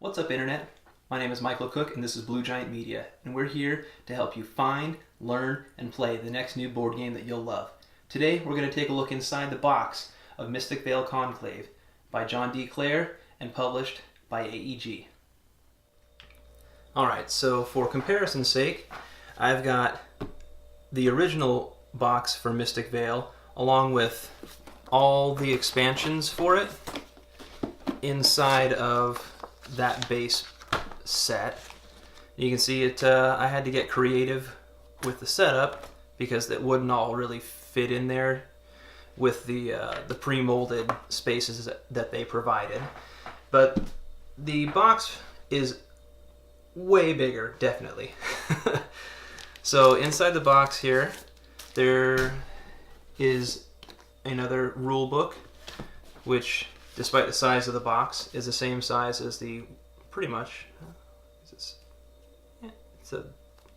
What's up, Internet? My name is Michael Cook, and this is Blue Giant Media, and we're here to help you find, learn, and play the next new board game that you'll love. Today, we're going to take a look inside the box of Mystic Vale Conclave by John D. Clair and published by AEG. Alright, so for comparison's sake, I've got the original box for Mystic Vale along with all the expansions for it inside of that base set. You can see it. I had to get creative with the setup because it wouldn't all really fit in there with the pre-molded spaces that they provided. But the box is way bigger, definitely. So inside the box here, there is another rule book, which, despite the size of the box, is the same size as the, pretty much, it's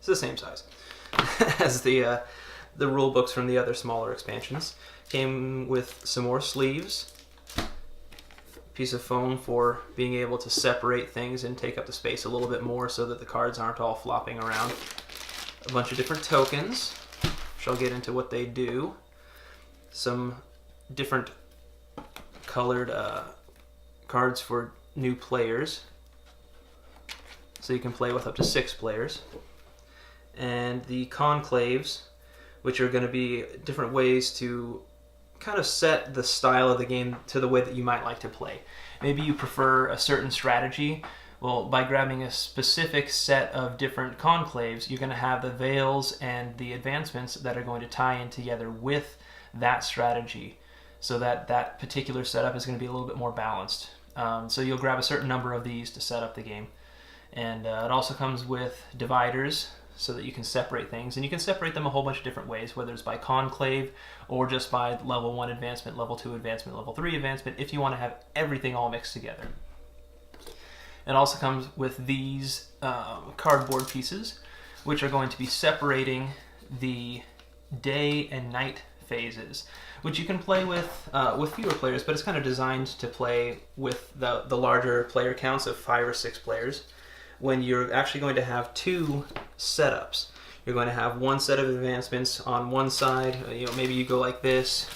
the same size as the rule books from the other smaller expansions. Came with some more sleeves, piece of foam for being able to separate things and take up the space a little bit more so that the cards aren't all flopping around. A bunch of different tokens, which I'll get into what they do. Some different colored cards for new players, so you can play with up to 6 players. And the conclaves, which are going to be different ways to kind of set the style of the game to the way that you might like to play. Maybe you prefer a certain strategy. Well, by grabbing a specific set of different conclaves, you're going to have the veils and the advancements that are going to tie in together with that strategy, so that that particular setup is going to be a little bit more balanced. So you'll grab a certain number of these to set up the game. And it also comes with dividers so that you can separate things. And you can separate them a whole bunch of different ways, whether it's by conclave or just by level 1 advancement, level 2 advancement, level 3 advancement, if you want to have everything all mixed together. It also comes with these cardboard pieces, which are going to be separating the day and night phases, which you can play with fewer players, but it's kind of designed to play with the larger player counts of 5 or 6 players, when you're actually going to have 2 setups. You're going to have one set of advancements on one side. Maybe you go like this.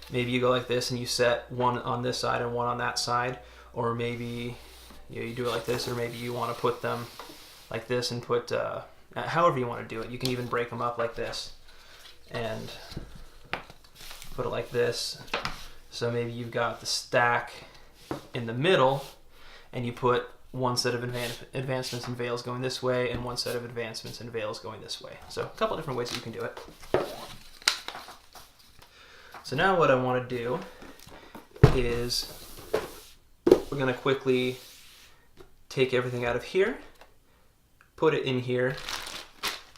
Maybe you go like this and you set one on this side and one on that side, or maybe you do it like this, or maybe you want to put them like this and put however you want to do it. You can even break them up like this and put it like this. So maybe you've got the stack in the middle and you put one set of advancements and veils going this way and one set of advancements and veils going this way. So a couple different ways that you can do it. So now what I want to do is we're going to quickly take everything out of here, put it in here,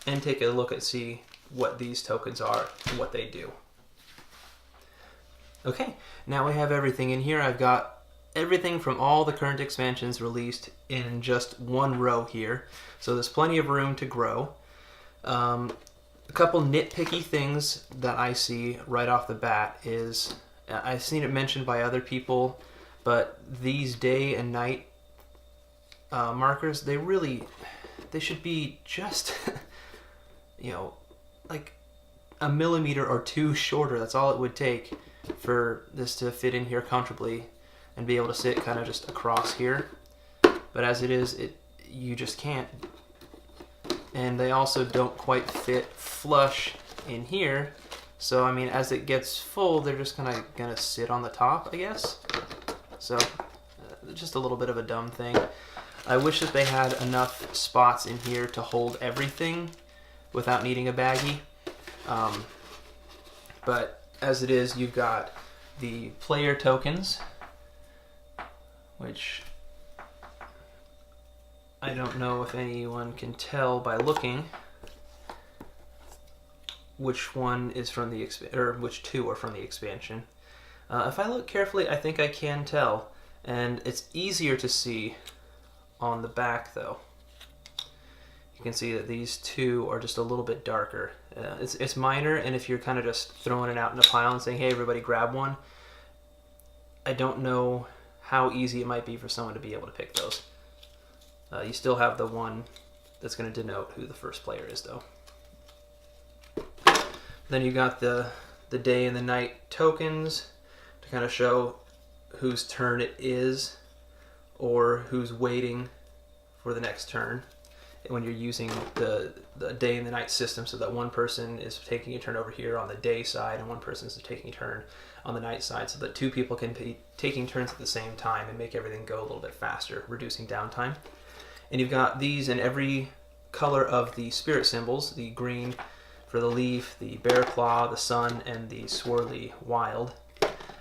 and take a look at see what these tokens are and what they do. Okay, now we have everything in here. I've got everything from all the current expansions released in just one row here, so there's plenty of room to grow. A couple nitpicky things that I see right off the bat is, I've seen it mentioned by other people, but these day and night markers, they should be just like a millimeter or 2 shorter. That's all it would take for this to fit in here comfortably and be able to sit kind of just across here. But as it is, you just can't. And they also don't quite fit flush in here. So I mean, as it gets full, they're just kind of gonna sit on the top, I guess. So just a little bit of a dumb thing. I wish that they had enough spots in here to hold everything without needing a baggie. But as it is, you've got the player tokens, which I don't know if anyone can tell by looking which one is from the which 2 are from the expansion. If I look carefully, I think I can tell, and it's easier to see on the back though. You can see that these 2 are just a little bit darker. It's minor, and if you're kind of just throwing it out in a pile and saying, hey, everybody grab one, I don't know how easy it might be for someone to be able to pick those. You still have the one that's going to denote who the first player is, though. Then you got the day and the night tokens to kind of show whose turn it is or who's waiting for the next turn when you're using the day and the night system, so that one person is taking a turn over here on the day side and one person is taking a turn on the night side, so that two people can be taking turns at the same time and make everything go a little bit faster, reducing downtime. And you've got these in every color of the spirit symbols: the green for the leaf, the bear claw, the sun, and the swirly wild.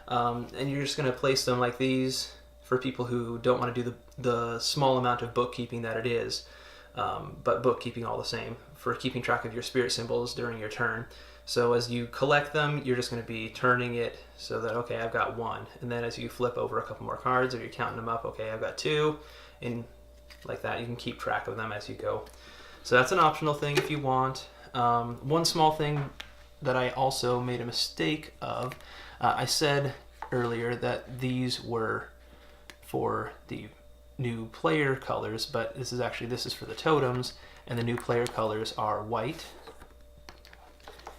And you're just going to place them like these for people who don't want to do the small amount of bookkeeping that it is, but bookkeeping all the same, for keeping track of your spirit symbols during your turn. So as you collect them, you're just going to be turning it so that, okay, I've got one. And then as you flip over a couple more cards, or you're counting them up, okay, I've got two, and like that, you can keep track of them as you go. So that's an optional thing if you want. One small thing that I also made a mistake of, I said earlier that these were for the new player colors, but this is for the totems, and the new player colors are white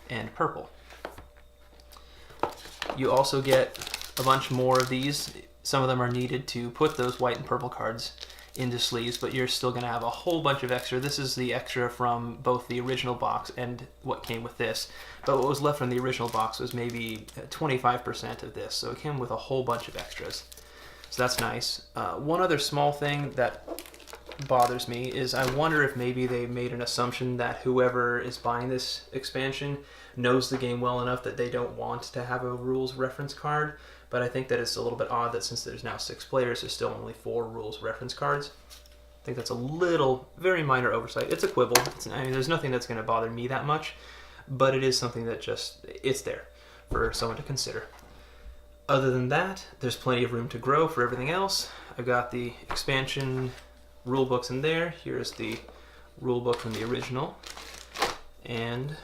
and purple. You also get a bunch more of these. Some of them are needed to put those white and purple cards into sleeves, but you're still going to have a whole bunch of extra. This is the extra from both the original box and what came with this, but what was left from the original box was maybe 25% of this, so it came with a whole bunch of extras. So that's nice. One other small thing that bothers me is I wonder if maybe they made an assumption that whoever is buying this expansion knows the game well enough that they don't want to have a rules reference card. But I think that it's a little bit odd that since there's now 6 players, there's still only 4 rules reference cards. I think that's a little, very minor oversight. It's a quibble. I mean, there's nothing that's going to bother me that much, but it is something that it's there for someone to consider. Other than that, there's plenty of room to grow for everything else. I've got the expansion rule books in there. Here's the rule book from the original. And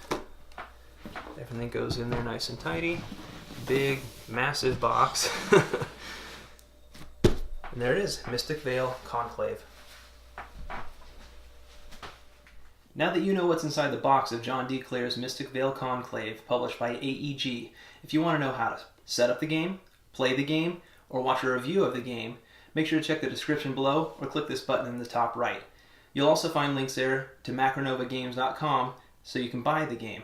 everything goes in there nice and tidy. Big, massive box. And there it is, Mystic Vale Conclave. Now that you know what's inside the box of John D. Clair's Mystic Vale Conclave, published by AEG, if you want to know how to set up the game, play the game, or watch a review of the game, make sure to check the description below or click this button in the top right. You'll also find links there to macronovagames.com so you can buy the game.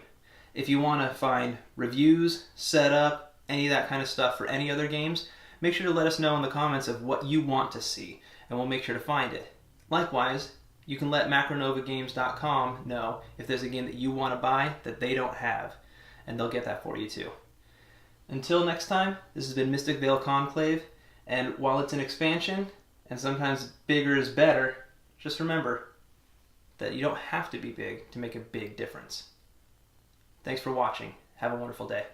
If you want to find reviews, setup, any of that kind of stuff for any other games, make sure to let us know in the comments of what you want to see, and we'll make sure to find it. Likewise, you can let macronovagames.com know if there's a game that you want to buy that they don't have, and they'll get that for you too. Until next time, this has been Mystic Vale Conclave, and while it's an expansion, and sometimes bigger is better, just remember that you don't have to be big to make a big difference. Thanks for watching. Have a wonderful day.